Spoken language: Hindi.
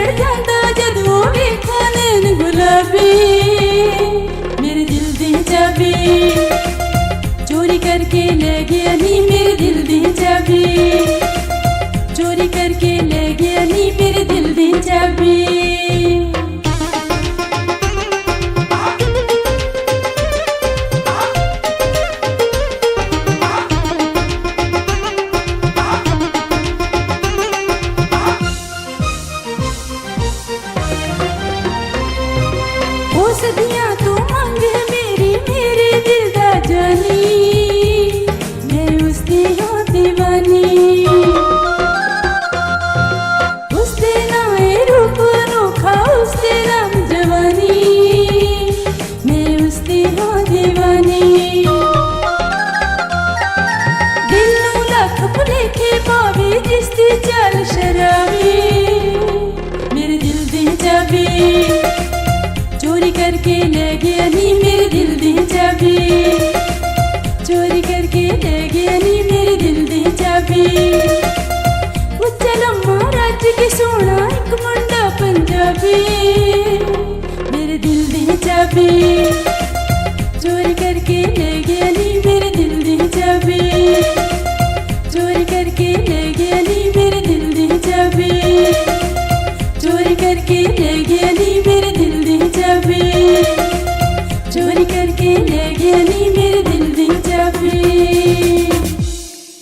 चढ़ जाता जदों वेखां नैन गुलाबी, मेरे दिल दी चाबी चोरी करके ले गया नी, मेरे दिल दी चाबी चोरी करके ले गया नी, मेरे दिल दी चाबी। सदियां तू मंगे मेरी, मेरे दिल दा जानी, मैं उसदी हों दीवानी। उसदे नाए रूप अनोखा, उसदे नाम जवानी, मैं उसदी हों दीवानी। दिल नूं लख भुलेखे पावे जिसदी चाल शराबी, मेरे दिल दी चाबी चोरी करके ले गया नी, मेरे दिल दी चाबी चोरी करके ले गया नी, मेरे दिल दी चाबी। उच्चा लम्मा रज के सोना एक मुंडा पंजाबी, मेरे दिल दी चाबी चोरी करके ले गया नी, मेरे दिल दी चाबी चोरी करके ले गया नी, मेरे दिल दी चाबी चोरी करके ले गया नी, मेरे दिल दी चाबी चोरी करके ले गया नी, मेरे दिल दी चाबी।